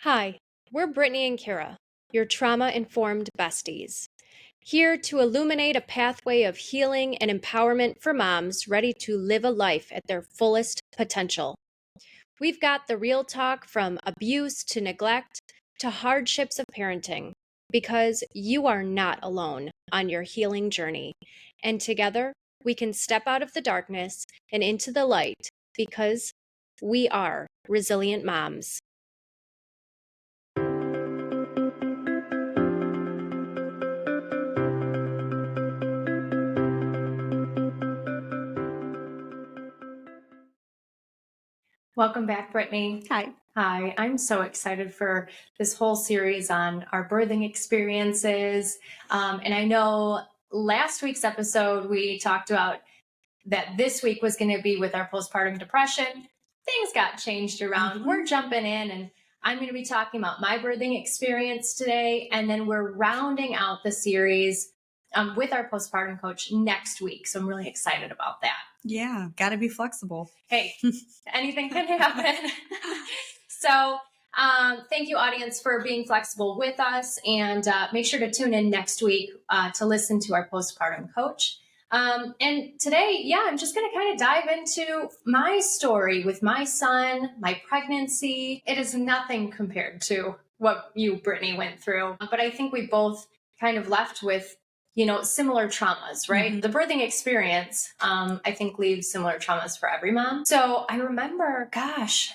Hi, we're Brittany and Karah, your trauma-informed besties, here to illuminate a pathway of healing and empowerment for moms ready to live a life at their fullest potential. We've got the real talk from abuse to neglect to hardships of parenting, because you are not alone on your healing journey. And together, we can step out of the darkness and into the light because we are resilient moms. Welcome back, Brittany. Hi. Hi, I'm so excited for this whole series on our birthing experiences. And I know last week's episode, we talked about that this week was going to be with our postpartum depression. Things got changed around. We're jumping in, and I'm going to be talking about my birthing experience today. And then we're rounding out the series with our postpartum coach next week. So I'm really excited about that. Yeah, got to be flexible. Hey, anything can happen. So thank you, audience, for being flexible with us. And make sure to tune in next week to listen to our postpartum coach. And today, I'm just going to kind of dive into my story with my son, my pregnancy. It is nothing compared to what you, Brittany, went through. But I think we both kind of left with similar traumas, right? Mm-hmm. The birthing experience, I think, leaves similar traumas for every mom. So I remember, gosh,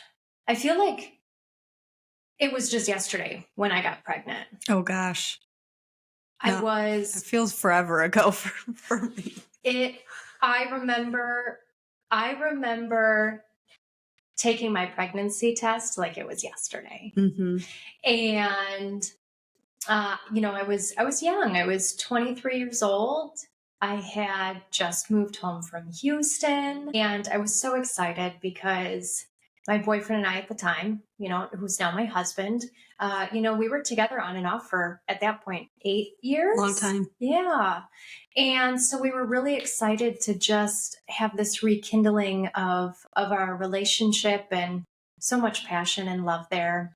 I feel like it was just yesterday when I got pregnant. Oh, gosh. It feels forever ago for me. I remember taking my pregnancy test like it was yesterday. Mm-hmm. And I was young. I was 23 years old. I had just moved home from Houston, and I was so excited because my boyfriend and I at the time, who's now my husband, we were together on and off for, at that point, 8 years. Long time. Yeah. And so we were really excited to just have this rekindling of our relationship, and so much passion and love there,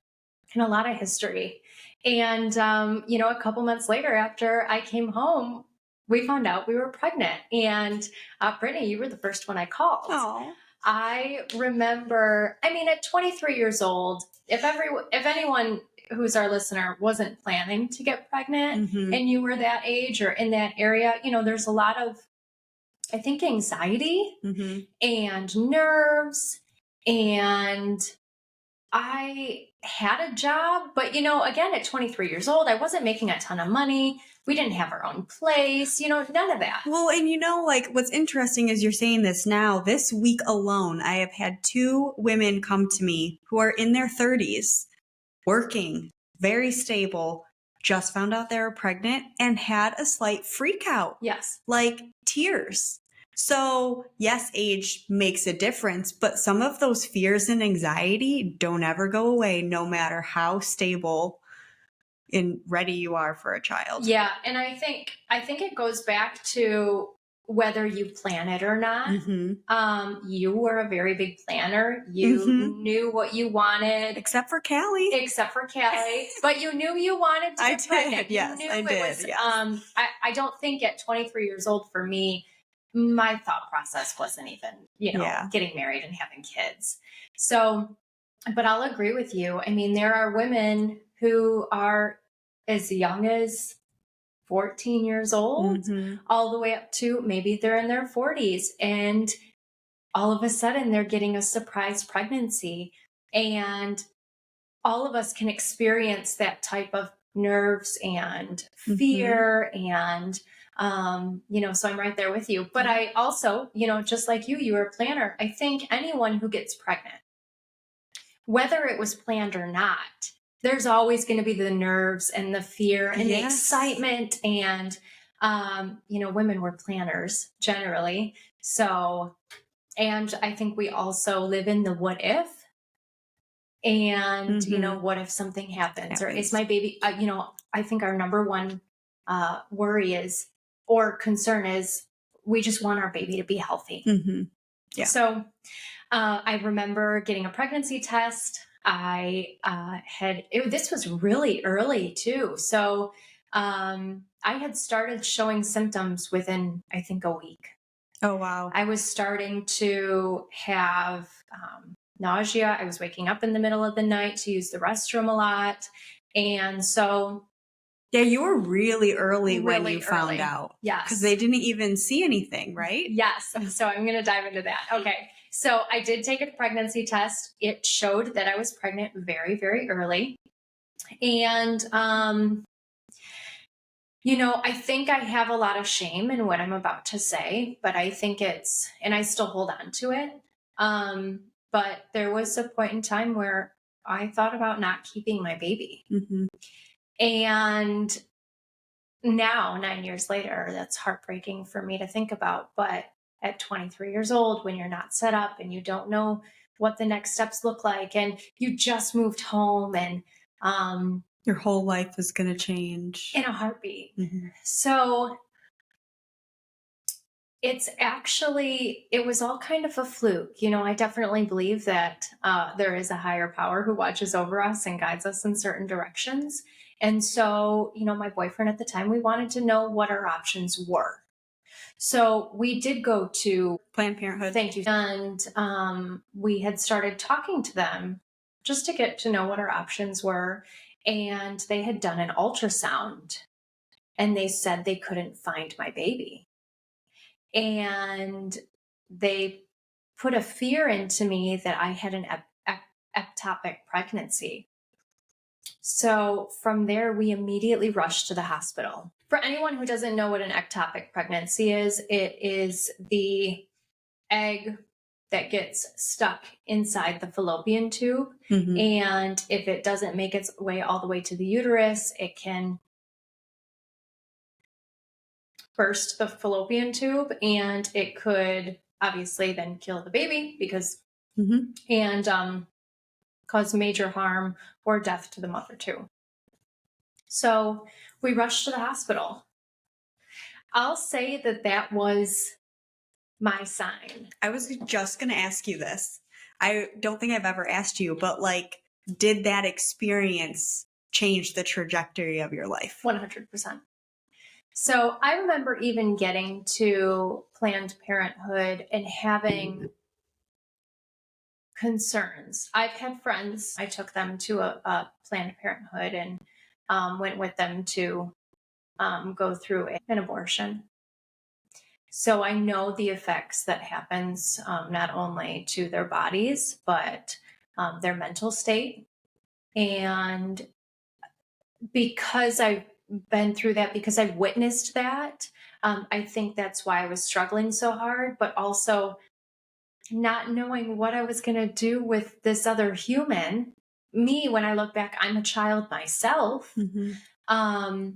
and a lot of history. And, a couple months later, after I came home, we found out we were pregnant. And Brittany, you were the first one I called. Oh. I remember, at 23 years old, if anyone who's our listener wasn't planning to get pregnant, Mm-hmm. and you were that age or in that area, there's a lot of, I think, anxiety Mm-hmm. and nerves. And I had a job, but again, at 23 years old, I wasn't making a ton of money. We didn't have our own place, none of that. Well, and what's interesting is you're saying this now. This week alone, I have had 2 women come to me who are in their 30s, working, very stable, just found out they were pregnant and had a slight freak out. Yes. Like tears. So yes, age makes a difference, but some of those fears and anxiety don't ever go away, no matter how stable and ready you are for a child. Yeah. And I think it goes back to whether you plan it or not. Mm-hmm. You were a very big planner. You knew what you wanted. Except for Callie. But you knew you wanted to get pregnant. Yes, I did. Yes. I don't think at 23 years old, for me, my thought process wasn't even, getting married and having kids. So, but I'll agree with you. There are women who are as young as 14 years old, all the way up to maybe they're in their 40s. And all of a sudden they're getting a surprise pregnancy. And all of us can experience that type of nerves and fear. And, so I'm right there with you. But I also, just like you were a planner. I think anyone who gets pregnant, whether it was planned or not, there's always going to be the nerves and the fear and the excitement. And, women were planners generally. So, and I think we also live in the what if. And, what if something happens? Or is my baby, I think our number one worry is, or concern is, we just want our baby to be healthy. Mm-hmm. Yeah. So I remember getting a pregnancy test. this was really early too. So I had started showing symptoms within, I think, a week. Oh, wow. I was starting to have nausea. I was waking up in the middle of the night to use the restroom a lot. And so. Yeah, you were really early when Really you found early. out. Yes. Because they didn't even see anything, right? Yes. So I'm going to dive into that. Okay. So I did take a pregnancy test. It showed that I was pregnant very, very early. And, I think I have a lot of shame in what I'm about to say, but I think and I still hold on to it. But there was a point in time where I thought about not keeping my baby. Mm-hmm. And now, 9 years later, that's heartbreaking for me to think about. But at 23 years old, when you're not set up and you don't know what the next steps look like, and you just moved home, and your whole life is going to change in a heartbeat. Mm-hmm. So it was all kind of a fluke. I definitely believe that there is a higher power who watches over us and guides us in certain directions. And so, my boyfriend at the time, we wanted to know what our options were. So we did go to Planned Parenthood. Thank you. And we had started talking to them just to get to know what our options were. And they had done an ultrasound, and they said they couldn't find my baby. And they put a fear into me that I had an ectopic pregnancy. So from there, we immediately rushed to the hospital. For anyone who doesn't know what an ectopic pregnancy is, it is the egg that gets stuck inside the fallopian tube. Mm-hmm. And if it doesn't make its way all the way to the uterus, it can burst the fallopian tube, and it could obviously then kill the baby and cause major harm or death to the mother too. So we rushed to the hospital. I'll say that was my sign. I was just going to ask you this. I don't think I've ever asked you, but did that experience change the trajectory of your life? 100%. So I remember even getting to Planned Parenthood and having concerns. I've had friends, I took them to a Planned Parenthood and went with them to go through an abortion. So I know the effects that happens not only to their bodies, but their mental state. And because I've been through that, because I've witnessed that, I think that's why I was struggling so hard, but also not knowing what I was going to do with this other human. Me, when I look back, I'm a child myself. Mm-hmm.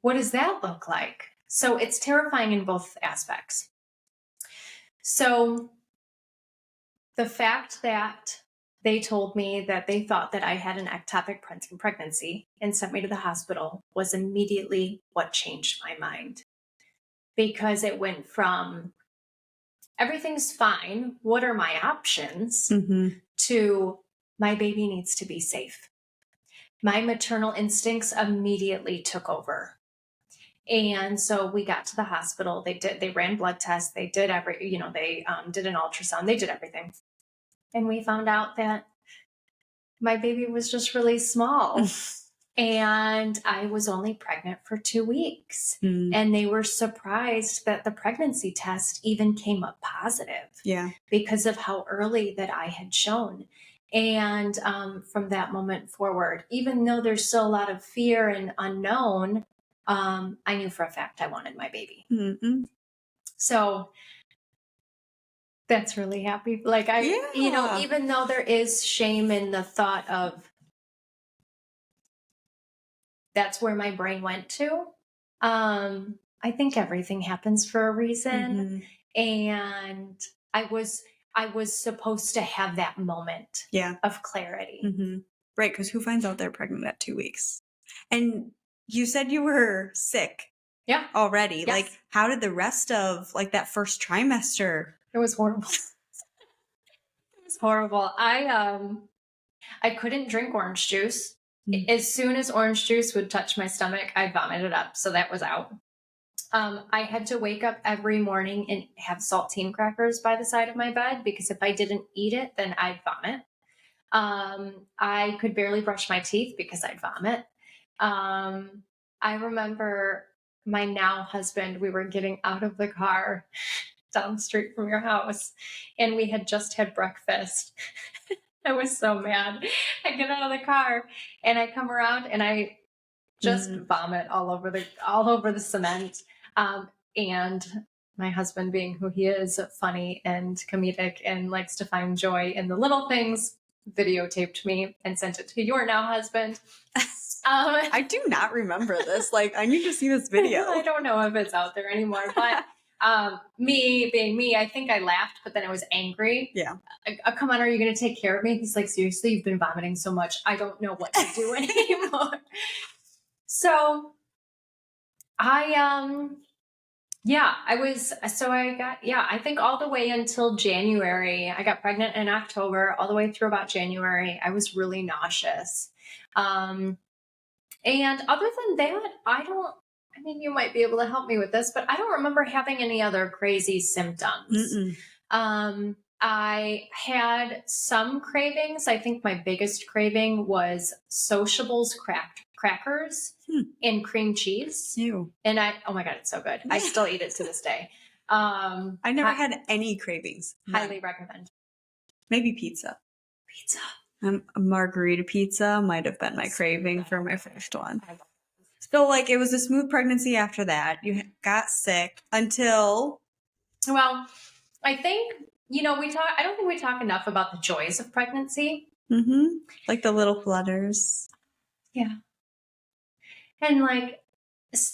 What does that look like? So it's terrifying in both aspects. So the fact that they told me that they thought that I had an ectopic pregnancy and sent me to the hospital was immediately what changed my mind. Because it went from everything's fine, what are my options, Mm-hmm. to my baby needs to be safe. My maternal instincts immediately took over. And so we got to the hospital. They ran blood tests. They did they did an ultrasound. They did everything. And we found out that my baby was just really small. And I was only pregnant for 2 weeks. And they were surprised that the pregnancy test even came up positive. Yeah. Because of how early that I had shown. And from that moment forward, even though there's still a lot of fear and unknown, I knew for a fact I wanted my baby. Mm-hmm. So that's really happy. Even though there is shame in the thought of that's where my brain went to, I think everything happens for a reason. Mm-hmm. And I was supposed to have that moment of clarity. Mm-hmm. Right, because who finds out they're pregnant at 2 weeks? And you said you were sick. Yeah. Already. Yes. How did the rest of that first trimester? It was horrible. It was horrible. I couldn't drink orange juice. Mm. As soon as orange juice would touch my stomach, I'd vomit it up. So that was out. I had to wake up every morning and have saltine crackers by the side of my bed because if I didn't eat it, then I'd vomit. I could barely brush my teeth because I'd vomit. I remember my now husband, we were getting out of the car down the street from your house and we had just had breakfast. I was so mad. I get out of the car and I come around and I just vomit all over the cement. And my husband, being who he is, funny and comedic and likes to find joy in the little things, videotaped me and sent it to your now husband. I do not remember this. Like, I need to see this video. I don't know if it's out there anymore, but me being me, I think I laughed, but then I was angry. Yeah. Come on, are you going to take care of me? He's like, seriously, you've been vomiting so much. I don't know what to do anymore. So I think all the way until January. I got pregnant in October, all the way through about January. I was really nauseous. And other than that, you might be able to help me with this, but I don't remember having any other crazy symptoms. I had some cravings. I think my biggest craving was Sociables crackers and cream cheese. Ew. And oh my God, it's so good. I still eat it to this day. I never had any cravings. Highly recommend. Maybe pizza. A margarita pizza might have been my craving for my first one. So, like, it was a smooth pregnancy after that. You got sick until... Well, I think, I don't think we talk enough about the joys of pregnancy. Like the little flutters. Yeah. And, like,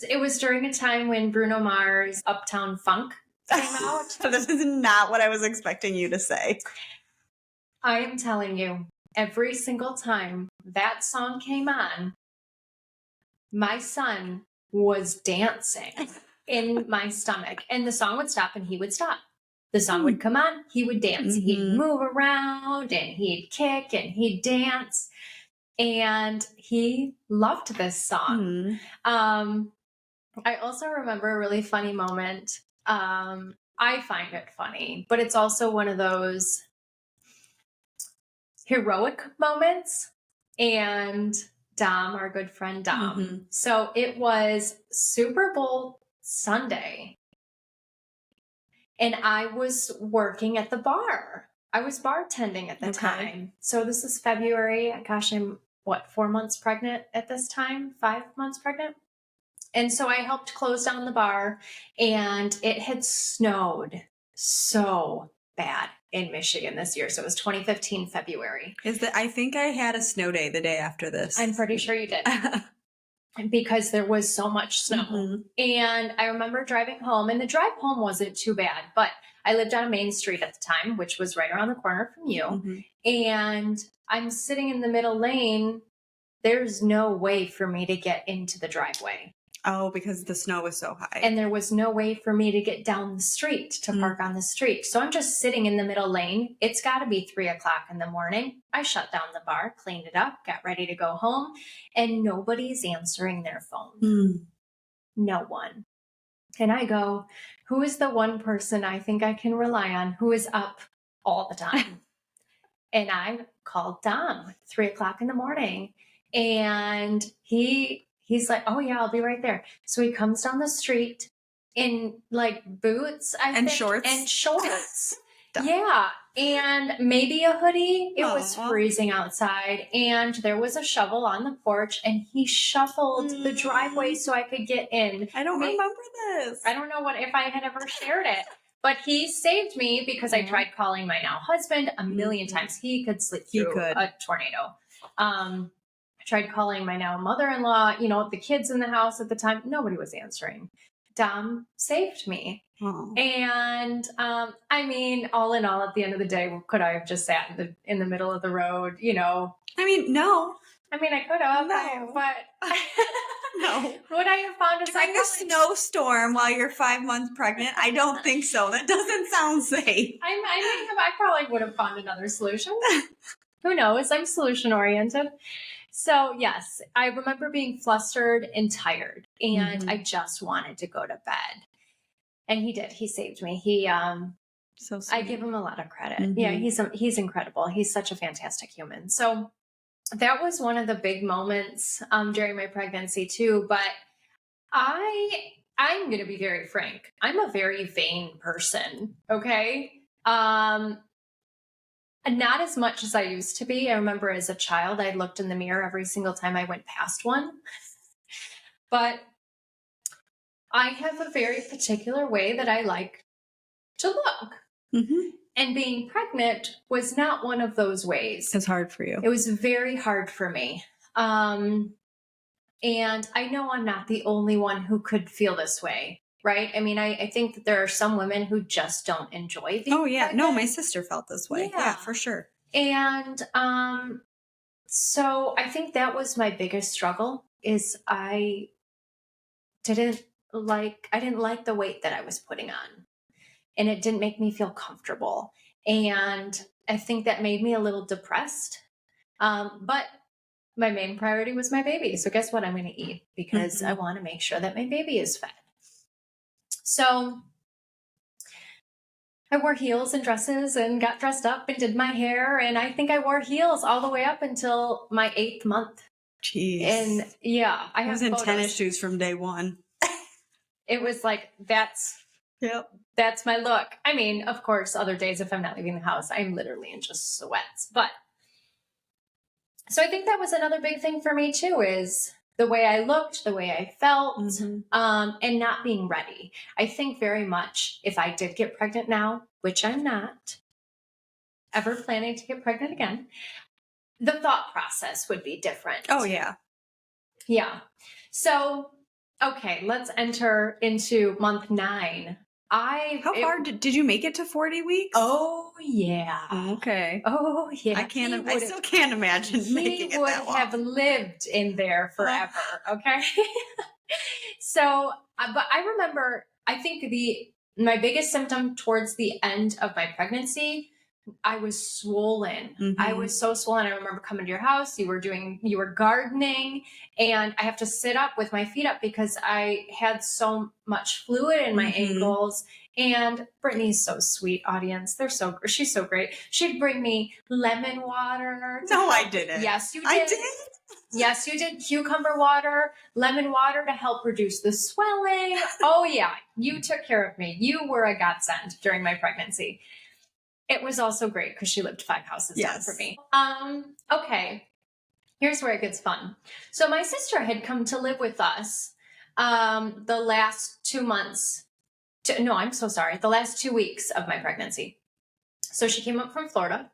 it was during a time when Bruno Mars' Uptown Funk came out. This is not what I was expecting you to say. I am telling you, every single time that song came on, my son was dancing in my stomach. And the song would stop and he would stop. The song would come on, he would dance. He'd move around and he'd kick and he'd dance. And he loved this song. I also remember a really funny moment. I find it funny, but it's also one of those heroic moments. And Dom, our good friend Dom. So it was Super Bowl Sunday. And I was working at the bar. I was bartending at the time. So this is February. Gosh, I'm 4 months pregnant at this time? 5 months pregnant? And so I helped close down the bar and it had snowed so bad in Michigan this year. So it was 2015 February. I think I had a snow day the day after this. I'm pretty sure you did. Because there was so much snow. And I remember driving home, and the drive home wasn't too bad, but I lived on a main street at the time, which was right around the corner from you. And I'm sitting in the middle lane. There's no way for me to get into the driveway. Oh, because the snow was so high. And there was no way for me to get down the street, to park on the street. So I'm just sitting in the middle lane. It's got to be 3 o'clock in the morning. I shut down the bar, cleaned it up, got ready to go home, and nobody's answering their phone. No one. And I go, who is the one person I think I can rely on who is up all the time? And I called Dom 3 o'clock in the morning, and he's like, oh yeah, I'll be right there. So he comes down the street in like boots, shorts. And shorts. Yeah. And maybe a hoodie. It was freezing outside. And there was a shovel on the porch and he shoveled the driveway so I could get in. I don't remember this. I don't know if I had ever shared it. But he saved me because I tried calling my now husband a million times. He could sleep through a tornado. I tried calling my now mother-in-law, the kids in the house at the time. Nobody was answering. Dom saved me. And all in all, at the end of the day, could I have just sat in the middle of the road? No. I could have, but no. Would I have found during a snowstorm while you're 5 months pregnant? I don't think so. That doesn't sound safe. I probably would have found another solution. Who knows? I'm solution oriented. So yes, I remember being flustered and tired, and I just wanted to go to bed. And he did. He saved me. So sweet. I give him a lot of credit. Yeah, he's incredible. He's such a fantastic human. So that was one of the big moments during my pregnancy too. But I'm going to be very frank. I'm a very vain person. Okay. Not as much as I used to be. I remember as a child, I looked in the mirror every single time I went past one. But I have a very particular way that I like to look. And being pregnant was not one of those ways. It's hard for you. It was very hard for me. And I know I'm not the only one who could feel this way, right? I mean, I think that there are some women who just don't enjoy being pregnant. No, my sister felt this way. Yeah, for sure. And so I think that was my biggest struggle is I didn't like the weight that I was putting on. And it didn't make me feel comfortable. And I think that made me a little depressed. But my main priority was my baby. So guess what I'm going to eat? Because I want to make sure that my baby is fed. So I wore heels and dresses and got dressed up and did my hair. And I think I wore heels all the way up until my 8th month. Jeez. And yeah, I was in tennis shoes from day one. It was like, that's my look. I mean, of course, other days, if I'm not leaving the house, I'm literally in just sweats. But so I think that was another big thing for me too, is the way I looked, the way I felt, and not being ready. I think very much if I did get pregnant now, which I'm not ever planning to get pregnant again, the thought process would be different. Oh, yeah. Yeah. So, okay, let's enter into month 9. How far did you make it to 40 weeks? Oh, yeah. Okay. Oh, yeah. I still can't imagine making it that long. He would have lived in there forever. Okay. So, but I remember, I think my biggest symptom towards the end of my pregnancy, I was swollen. I was so swollen. I remember coming to your house, you were gardening, and I have to sit up with my feet up because I had so much fluid in my ankles. And Brittany's so sweet, audience. She's so great. She'd bring me lemon water. No, I didn't. Yes, you did. I did. Yes, you did. Cucumber water, lemon water to help reduce the swelling. Oh yeah. You took care of me. You were a godsend during my pregnancy. It was also great because she lived 5 houses down from me. Okay. Here's where it gets fun. So my sister had come to live with us the last 2 months. The last 2 weeks of my pregnancy. So she came up from Florida.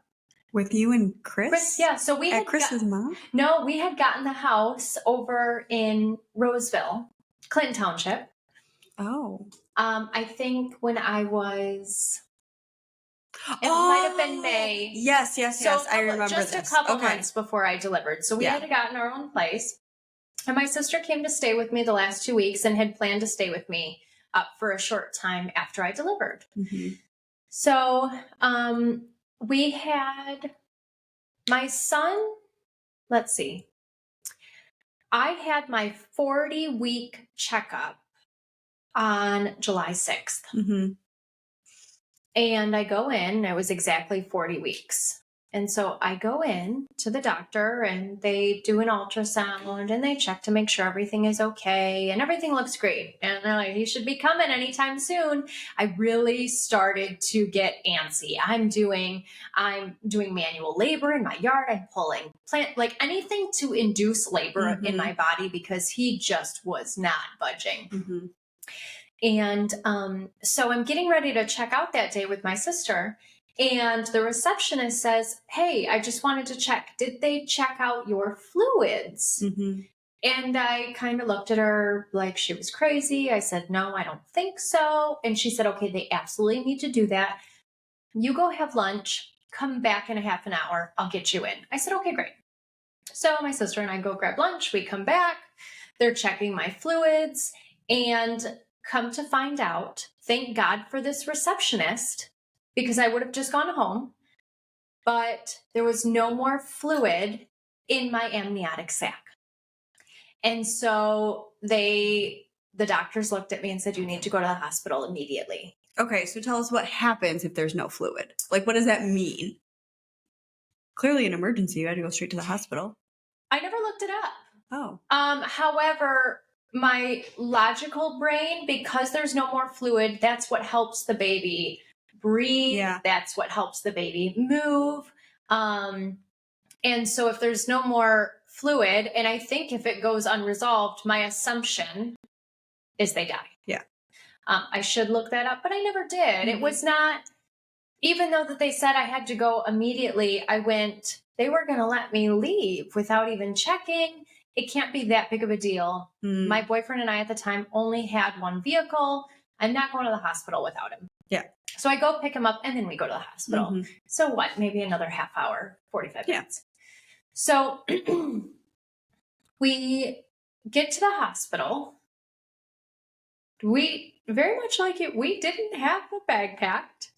With you and Chris? Yeah. So we had Chris's mom? No, we had gotten the house over in Roseville, Clinton Township. Oh. I think when I was... It might have been May. Yes. I remember just this. a couple months before I delivered. So we had gotten our own place. And my sister came to stay with me the last 2 weeks and had planned to stay with me for a short time after I delivered. So we had my son, let's see. I had my 40-week checkup on July 6th. And I go in, it was exactly 40 weeks. And so I go in to the doctor and they do an ultrasound and they check to make sure everything is okay and everything looks great. And they're like, you should be coming anytime soon. I really started to get antsy. I'm doing manual labor in my yard. I'm pulling like anything to induce labor in my body because he just was not budging. And so I'm getting ready to check out that day with my sister. And the receptionist says, hey, I just wanted to check. Did they check out your fluids? And I kind of looked at her like she was crazy. I said, no, I don't think so. And she said, okay, they absolutely need to do that. You go have lunch. Come back in a half an hour. I'll get you in. I said, okay, great. So my sister and I go grab lunch. We come back. They're checking my fluids. And come to find out, thank God for this receptionist, because I would have just gone home. but there was no more fluid in my amniotic sac. And so the doctors looked at me and said, you need to go to the hospital immediately. Okay, so tell us what happens if there's no fluid. Like, what does that mean? Clearly an emergency. You had to go straight to the hospital. I never looked it up. Oh. However, my logical brain, because there's no more fluid, that's what helps the baby breathe. Yeah. That's what helps the baby move. And so if there's no more fluid, and I think if it goes unresolved, my assumption is they die. Yeah. I should look that up, but I never did. It was not, even though that they said I had to go immediately, they were going to let me leave without even checking. It can't be that big of a deal. My boyfriend and I at the time only had one vehicle. I'm not going to the hospital without him. Yeah. So I go pick him up and then we go to the hospital. So what? Maybe another half hour, 45 minutes. So we get to the hospital. We, very much like it, we didn't have a bag packed.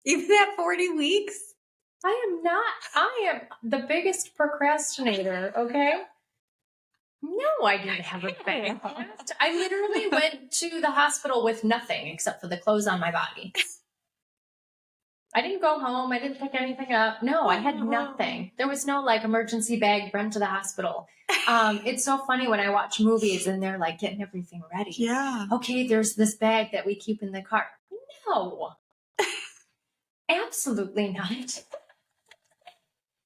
Even at 40 weeks? I am the biggest procrastinator, okay? No, I didn't have a bag packed. I literally went to the hospital with nothing except for the clothes on my body. I didn't go home. I didn't pick anything up. No, I had nothing. There was no like emergency bag run to the hospital. It's so funny when I watch movies and they're like getting everything ready. Yeah. Okay, there's this bag that we keep in the car. No, absolutely not.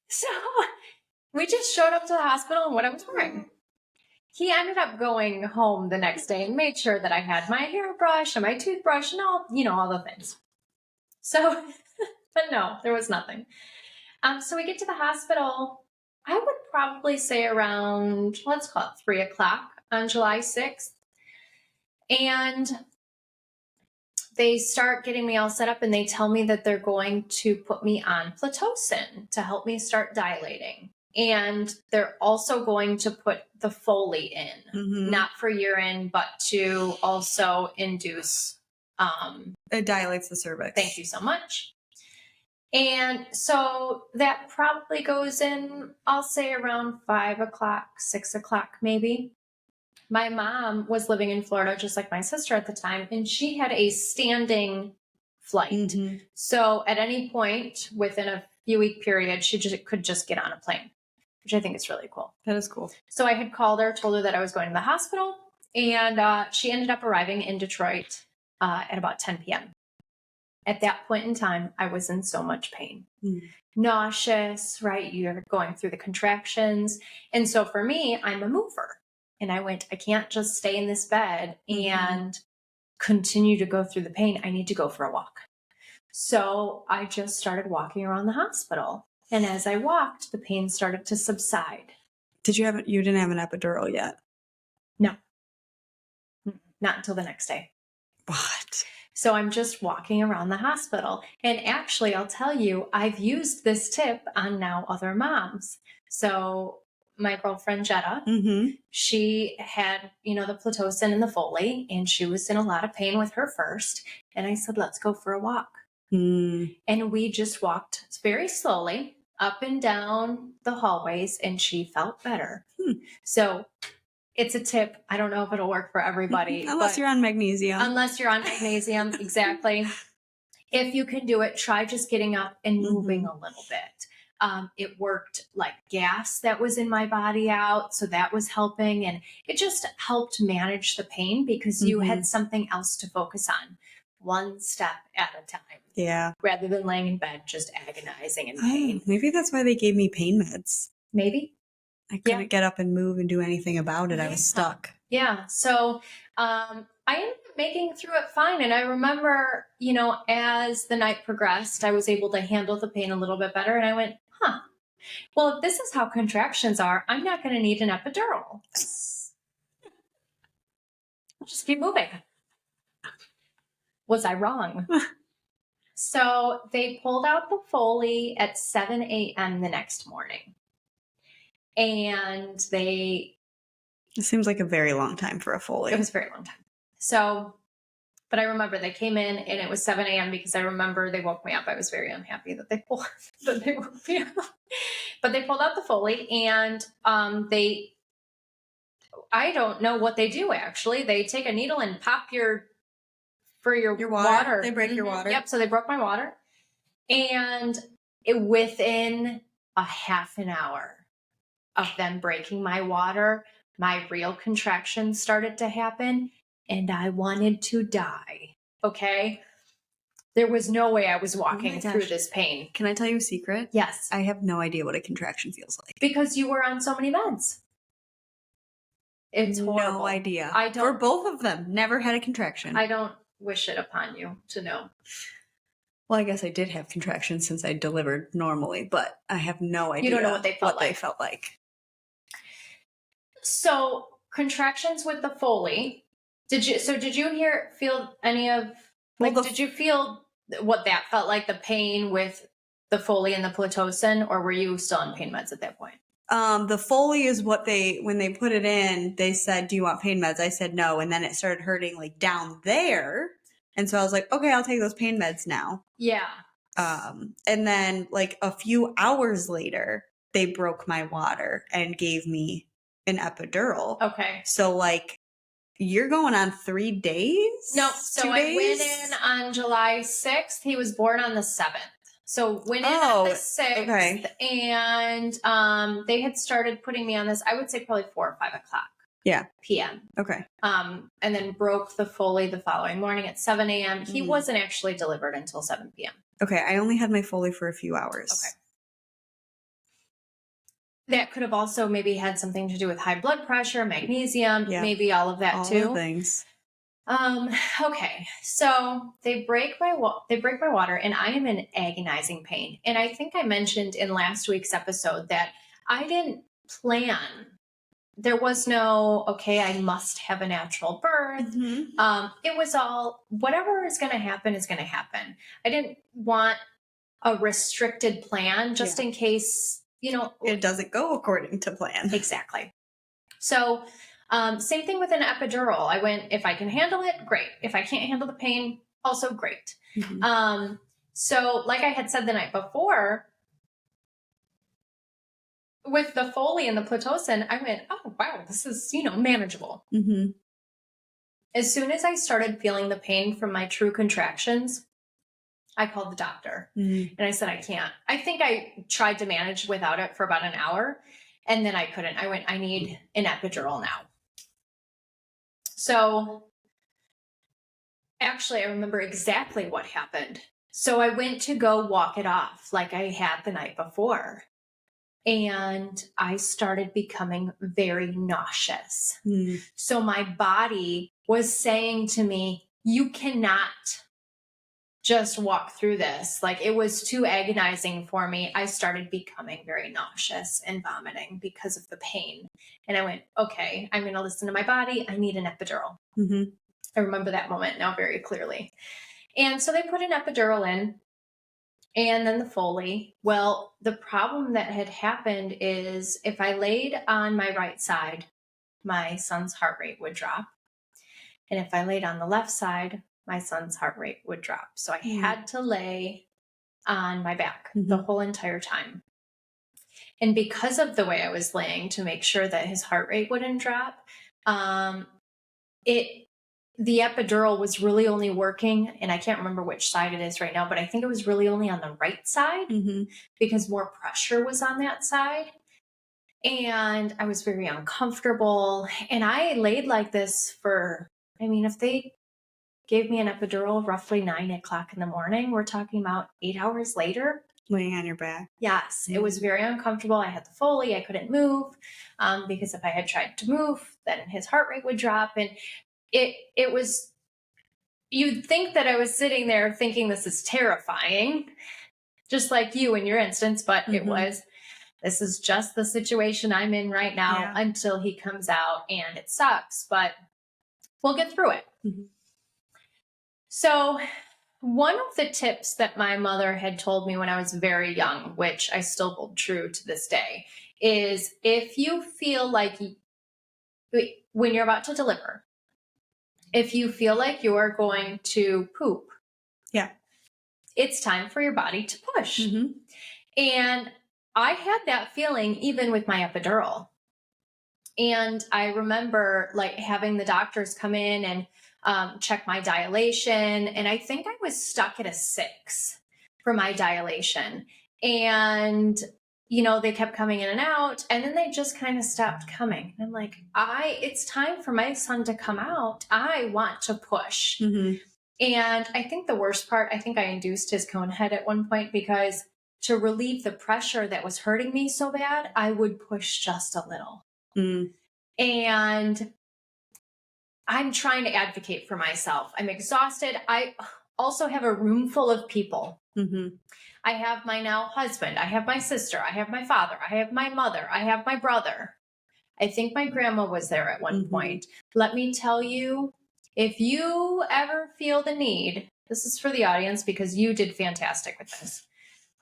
So we just showed up to the hospital and what I was wearing. He ended up going home the next day and made sure that I had my hairbrush and my toothbrush and all the things. So, but no, there was nothing. So we get to the hospital, I would probably say around, let's call it 3:00 on July 6th. And they start getting me all set up and they tell me that they're going to put me on Pitocin to help me start dilating. And they're also going to put the Foley in, not for urine, but to also induce. It dilates the cervix. Thank you so much. And so that probably goes in, I'll say around 5:00, 6:00 maybe. My mom was living in Florida, just like my sister at the time, and she had a standing flight. So at any point within a few week period, she could just get on a plane, which I think is really cool. That is cool. So I had called her, told her that I was going to the hospital, and she ended up arriving in Detroit at about 10 p.m. At that point in time, I was in so much pain. Nauseous, right? You're going through the contractions. And so for me, I'm a mover. And I went, I can't just stay in this bed and continue to go through the pain. I need to go for a walk. So I just started walking around the hospital. And as I walked, the pain started to subside. You didn't have an epidural yet? No. Not until the next day. What? So I'm just walking around the hospital. And actually, I'll tell you, I've used this tip on now other moms. So my girlfriend, Jetta, she had, the Pitocin and the Foley, and she was in a lot of pain with her first. And I said, let's go for a walk. And we just walked very slowly up and down the hallways, and she felt better. So it's a tip. I don't know if it'll work for everybody. Unless you're on magnesium. Exactly. If you can do it, try just getting up and moving a little bit. It worked like gas that was in my body out. So that was helping. And it just helped manage the pain because you had something else to focus on. One step at a time. Yeah. Rather than laying in bed, just agonizing in pain. Maybe that's why they gave me pain meds. Maybe. I couldn't get up and move and do anything about it. I was stuck. Yeah. So I ended up making it through it fine. And I remember, as the night progressed, I was able to handle the pain a little bit better. And I went, well, if this is how contractions are, I'm not going to need an epidural. I'll just keep moving. Was I wrong? So they pulled out the Foley at 7 a.m. the next morning. And It seems like a very long time for a Foley. It was a very long time. So But I remember they came in and it was 7 a.m. because I remember they woke me up. I was very unhappy that they woke me up. But they pulled out the Foley and I don't know what they do actually. They take a needle and pop your water. They break your water. Yep. So they broke my water. And within a half an hour of them breaking my water, my real contractions started to happen and I wanted to die. Okay. There was no way I was walking through this pain. Can I tell you a secret? Yes. I have no idea what a contraction feels like. Because you were on so many meds. It's horrible. No idea. I don't. For both of them, never had a contraction. I don't wish it upon you to know. Well, I guess I did have contractions since I delivered normally, but I have no idea. You don't know what they felt like. So contractions with the Foley. Did you feel any of did you feel what that felt like, the pain with the Foley and the Pitocin, or were you still on pain meds at that point? The Foley is what when they put it in, they said, "Do you want pain meds?" I said no, and then it started hurting like down there, and so I was like, "Okay, I'll take those pain meds now." Yeah. And then like a few hours later, they broke my water and gave me an epidural. Okay. So like, you're going on 3 days? No. So 2 I days? went in on July 6th. He was born on the 7th. So went in on the 6th, okay. And they had started putting me on this, I would say probably 4 or 5 o'clock. Yeah. PM. Okay. And then broke the Foley the following morning at 7 a.m. He wasn't actually delivered until 7 p.m. Okay. I only had my Foley for a few hours. Okay. That could have also maybe had something to do with high blood pressure, magnesium, maybe all of that all too. All the things. Okay. So they break my water and I am in agonizing pain. And I think I mentioned in last week's episode that I didn't plan. There was no, okay, I must have a natural birth. Mm-hmm. It was all, whatever is going to happen is going to happen. I didn't want a restricted plan just in case, it doesn't go according to plan. Exactly. So, same thing with an epidural. I went, if I can handle it, great. If I can't handle the pain, also great. Mm-hmm. So like I had said the night before, with the Foley and the Pitocin, I went, oh, wow, this is, manageable. Mm-hmm. As soon as I started feeling the pain from my true contractions, I called the doctor and I said, I can't. I think I tried to manage without it for about an hour and then I couldn't. I went, I need an epidural now. So actually, I remember exactly what happened. So I went to go walk it off like I had the night before. And I started becoming very nauseous. So my body was saying to me, you cannot just walk through this. Like, it was too agonizing for me. I started becoming very nauseous and vomiting because of the pain. And I went, okay, I'm going to listen to my body. I need an epidural. Mm-hmm. I remember that moment now very clearly. And so they put an epidural in and then the Foley. Well, the problem that had happened is if I laid on my right side, my son's heart rate would drop. And if I laid on the left side, my son's heart rate would drop. So I had to lay on my back the whole entire time. And because of the way I was laying to make sure that his heart rate wouldn't drop, the epidural was really only working, and I can't remember which side it is right now, but I think it was really only on the right side because more pressure was on that side. And I was very uncomfortable. And I laid like this for, if they gave me an epidural roughly 9 o'clock in the morning, we're talking about 8 hours later. Laying on your back. Yes, it was very uncomfortable. I had the Foley. I couldn't move because if I had tried to move, then his heart rate would drop. And it was, you'd think that I was sitting there thinking this is terrifying, just like you in your instance, but it was, this is just the situation I'm in right now until he comes out, and it sucks, but we'll get through it. So one of the tips that my mother had told me when I was very young, which I still hold true to this day, is if you feel like when you're about to deliver, If you feel like you're going to poop, Yeah. it's time for your body to push. Mm-hmm. And I had that feeling even with my epidural. And I remember like having the doctors come in and check my dilation. And I think I was stuck at a 6 for my dilation. And, you know, they kept coming in and out, and then they just kind of stopped coming. And I'm like, it's time for my son to come out. I want to push. Mm-hmm. And I think the worst part, I think I induced his cone head at one point, because to relieve the pressure that was hurting me so bad, I would push just a little. Mm. And I'm trying to advocate for myself. I'm exhausted. I also have a room full of people. Mm-hmm. I have my now husband. I have my sister. I have my father. I have my mother. I have my brother. I think my grandma was there at one point. Let me tell you, if you ever feel the need, this is for the audience because you did fantastic with this.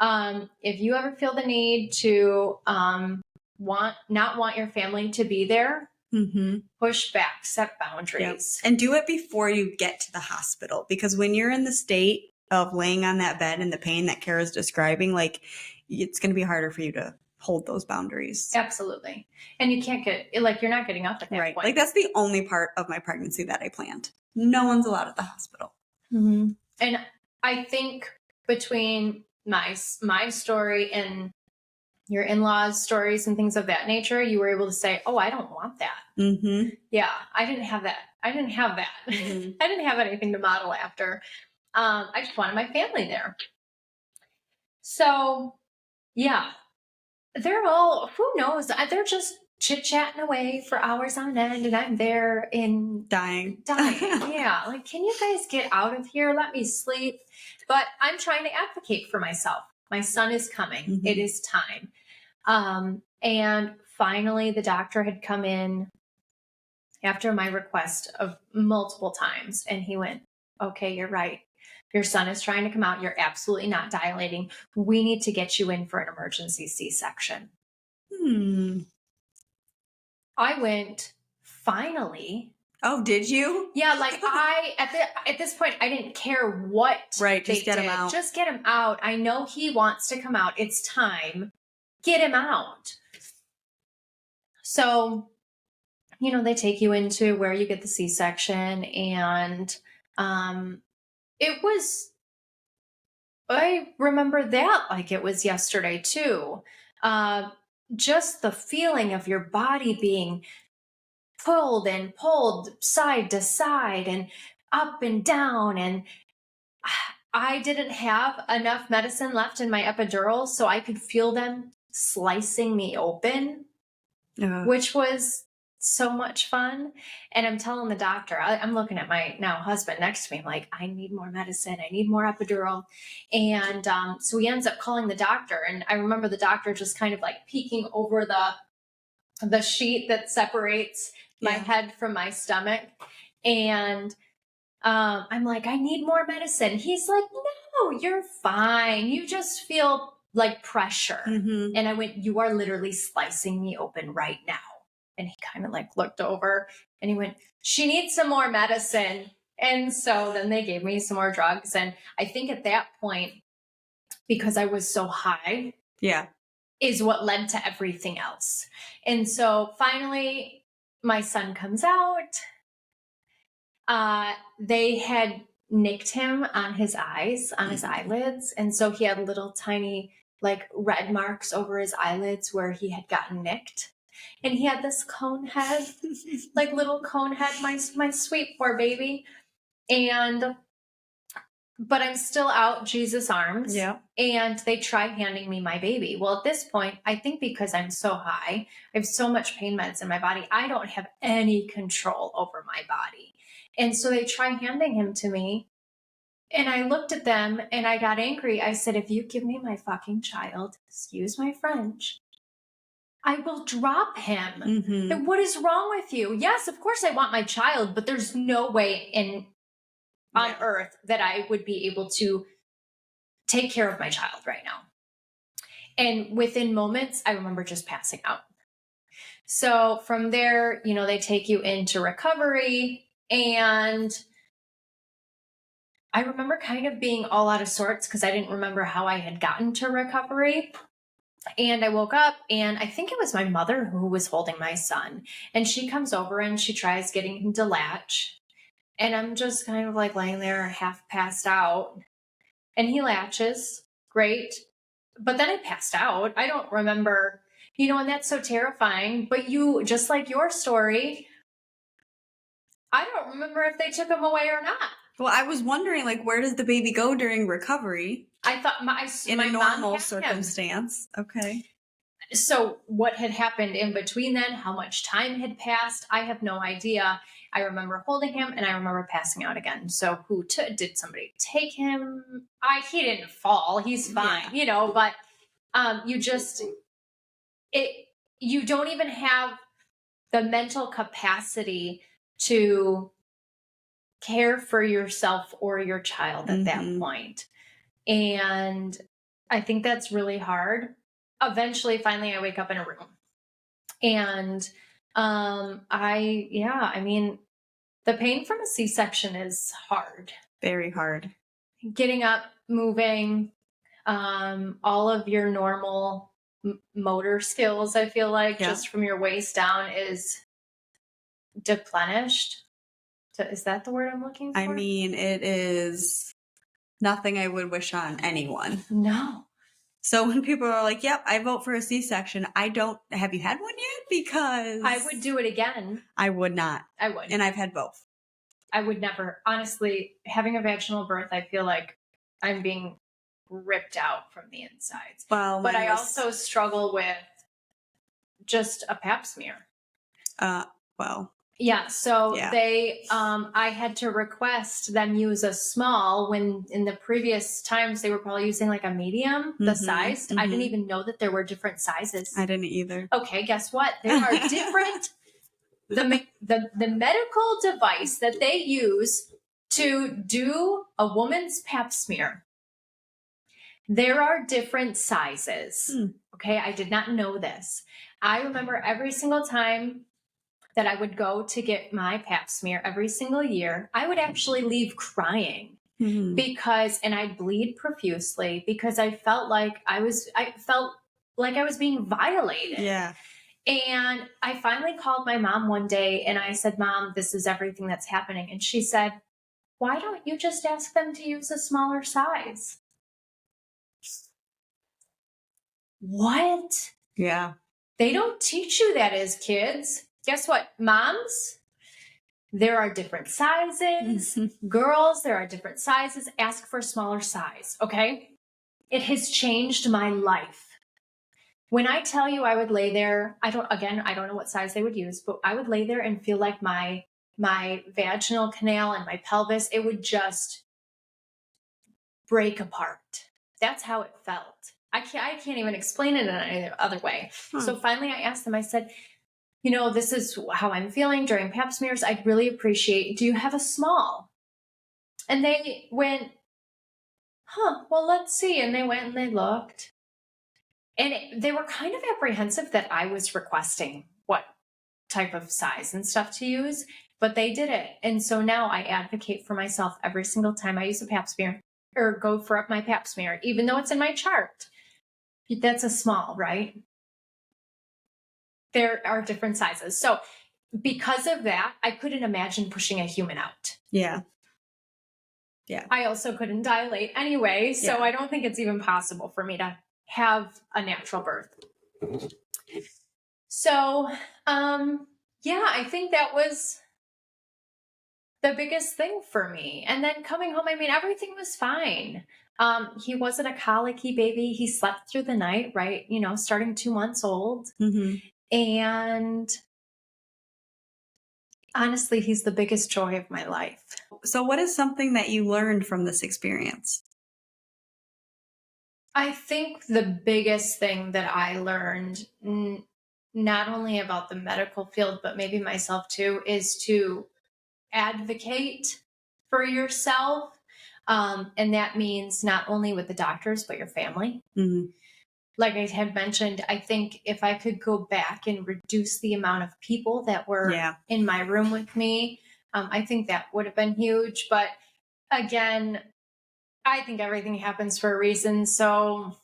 If you ever feel the need to not want your family to be there, push back, set boundaries. Yep. And do it before you get to the hospital, because when you're in the state of laying on that bed and the pain that Karah's describing, like, it's going to be harder for you to hold those boundaries. Absolutely. And you can't you're not getting up at that point. Like, that's the only part of my pregnancy that I planned. No one's allowed at the hospital. Mm-hmm. And I think between my story and your in-laws' stories and things of that nature, you were able to say, oh, I don't want that. Mm-hmm. Yeah, I didn't have that. Mm-hmm. I didn't have anything to model after. I just wanted my family there. So, yeah, they're all, who knows? They're just chit-chatting away for hours on end, and I'm there in dying. Yeah, like, can you guys get out of here? Let me sleep. But I'm trying to advocate for myself. My son is coming. Mm-hmm. It is time. And finally, the doctor had come in after my request of multiple times, and he went, okay, you're right. Your son is trying to come out. You're absolutely not dilating. We need to get you in for an emergency C-section. I went, finally. Oh, did you? Yeah, like at this point, I didn't care what just get him out. Just get him out. I know he wants to come out. It's time. Get him out. So, you know, they take you into where you get the C-section, and it was, I remember that like it was yesterday too. Just the feeling of your body being pulled and pulled side to side and up and down. And I didn't have enough medicine left in my epidural, so I could feel them slicing me open, which was so much fun. And I'm telling the doctor, I'm looking at my now husband next to me. I'm like, I need more medicine. I need more epidural. And so he ends up calling the doctor. And I remember the doctor just kind of like peeking over the sheet that separates my head from my stomach. And I'm like, I need more medicine. He's like, no, you're fine. You just feel like pressure. And I went, you are literally slicing me open right now. And he kind of like looked over and he went, she needs some more medicine. And so then they gave me some more drugs. And I think at that point, because I was so high, is what led to everything else. And so finally, my son comes out. They had nicked him on his eyes, on his eyelids. And so he had little tiny like red marks over his eyelids where he had gotten nicked. And he had this cone head, like little cone head, my sweet poor baby. But I'm still out Jesus' arms. Yeah. And they try handing me my baby. Well, at this point, I think because I'm so high, I have so much pain meds in my body, I don't have any control over my body. And so they try handing him to me. And I looked at them and I got angry. I said, if you give me my fucking child, excuse my French, I will drop him. And what is wrong with you? Yes, of course I want my child, but there's no way on earth that I would be able to take care of my child right now. And within moments, I remember just passing out. So from there, you know, they take you into recovery. And I remember kind of being all out of sorts because I didn't remember how I had gotten to recovery. And I woke up and I think it was my mother who was holding my son. And she comes over and she tries getting him to latch. And I'm just kind of like laying there half passed out. And he latches. Great. But then I passed out. I don't remember, and that's so terrifying. But you, just like your story, I don't remember if they took him away or not. Well, I was wondering, like, where does the baby go during recovery? I thought in a normal circumstance. Okay. So what had happened in between then, how much time had passed, I have no idea. I remember holding him and I remember passing out again. So did somebody take him? He didn't fall. He's fine, but you don't even have the mental capacity to care for yourself or your child at that point. And I think that's really hard. Eventually, finally, I wake up in a room. And the pain from a C-section is hard. Very hard. Getting up, moving, all of your normal motor skills, I feel like, just from your waist down is deplenished. Is that the word I'm looking for? I mean, it is nothing I would wish on anyone. No. So when people are like, yep, I vote for a C-section, have you had one yet? Because I would do it again. I would not. I would. And I've had both. I would never. Honestly, having a vaginal birth, I feel like I'm being ripped out from the insides. Well, but I also struggle with just a pap smear. Yeah, so I had to request them use a small when in the previous times they were probably using like a medium, the size. I didn't even know that there were different sizes. I didn't either. Okay, guess what? There are different, the medical device that they use to do a woman's pap smear. There are different sizes. Okay, I did not know this. I remember every single time that I would go to get my pap smear every single year, I would actually leave crying and I'd bleed profusely because I felt like I was being violated. Yeah. And I finally called my mom one day and I said, Mom, this is everything that's happening. And she said, why don't you just ask them to use a smaller size? What? Yeah. They don't teach you that as kids. Guess what, moms? There are different sizes. Girls, there are different sizes. Ask for a smaller size, okay? It has changed my life. When I tell you I would lay there, I don't know what size they would use, but I would lay there and feel like my vaginal canal and my pelvis, it would just break apart. That's how it felt. I can't even explain it in any other way. So finally I asked them, I said, this is how I'm feeling during pap smears. I'd really appreciate, do you have a small? And they went, well, let's see. And they went and they looked. And they were kind of apprehensive that I was requesting what type of size and stuff to use, but they did it. And so now I advocate for myself every single time I use a pap smear or go for up my pap smear, even though it's in my chart. That's a small, right? There are different sizes. So because of that, I couldn't imagine pushing a human out. Yeah. Yeah. I also couldn't dilate anyway. So I don't think it's even possible for me to have a natural birth. So, I think that was the biggest thing for me. And then coming home, everything was fine. He wasn't a colicky baby. He slept through the night, right? Starting 2 months old. And honestly, he's the biggest joy of my life. So what is something that you learned from this experience? I think the biggest thing that I learned, not only about the medical field, but maybe myself too, is to advocate for yourself. And that means not only with the doctors, but your family. Like I had mentioned, I think if I could go back and reduce the amount of people that were in my room with me, I think that would have been huge. But again, I think everything happens for a reason. So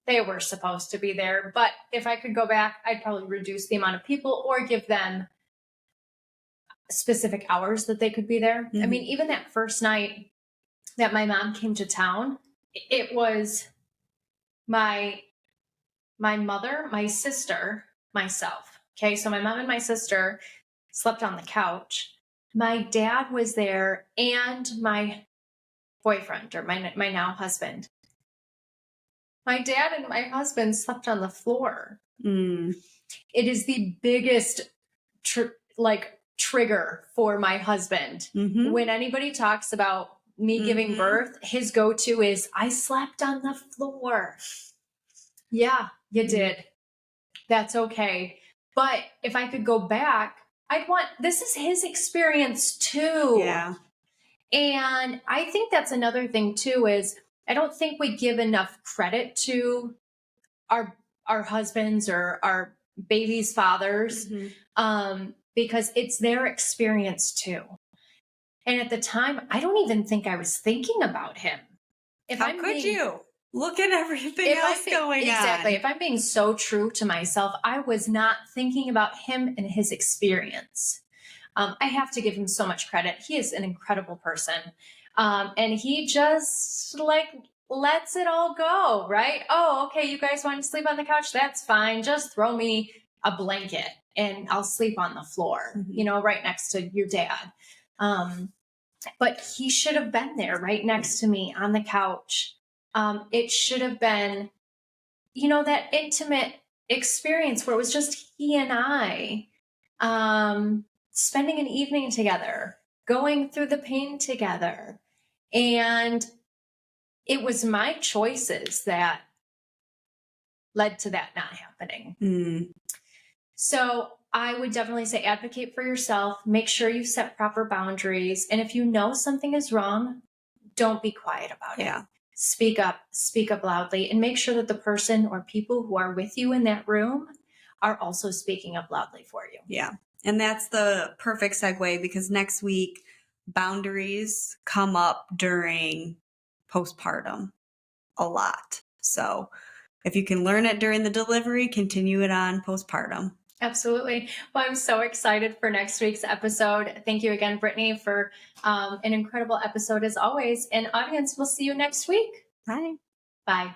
they were supposed to be there. But if I could go back, I'd probably reduce the amount of people or give them specific hours that they could be there. Mm-hmm. I mean, even that first night that my mom came to town, it was my mother, my sister, myself. Okay. So my mom and my sister slept on the couch. My dad was there and my boyfriend, or my now husband. My dad and my husband slept on the floor. Mm. It is the biggest trigger for my husband. Mm-hmm. When anybody talks about me giving birth, his go-to is, I slept on the floor. Yeah, you did. That's okay. But if I could go back, this is his experience too. Yeah. And I think that's another thing too, is I don't think we give enough credit to our husbands or our babies' fathers, because it's their experience too. And at the time, I don't even think I was thinking about him. How could you? Look at everything else going on. Exactly. If I'm being so true to myself, I was not thinking about him and his experience. I have to give him so much credit. He is an incredible person. And he just lets it all go, right? Oh, okay. You guys want to sleep on the couch? That's fine. Just throw me a blanket and I'll sleep on the floor, right next to your dad. But he should have been there right next to me on the couch. It should have been, that intimate experience where it was just he and I, spending an evening together, going through the pain together. And it was my choices that led to that not happening. Mm. So I would definitely say advocate for yourself. Make sure you set proper boundaries. And if you know something is wrong, don't be quiet about it. Speak up loudly, and make sure that the person or people who are with you in that room are also speaking up loudly for you. Yeah. And that's the perfect segue, because next week, boundaries come up during postpartum a lot. So if you can learn it during the delivery, continue it on postpartum. Absolutely. Well, I'm so excited for next week's episode. Thank you again, Brittany, for an incredible episode as always. And audience, we'll see you next week. Bye. Bye.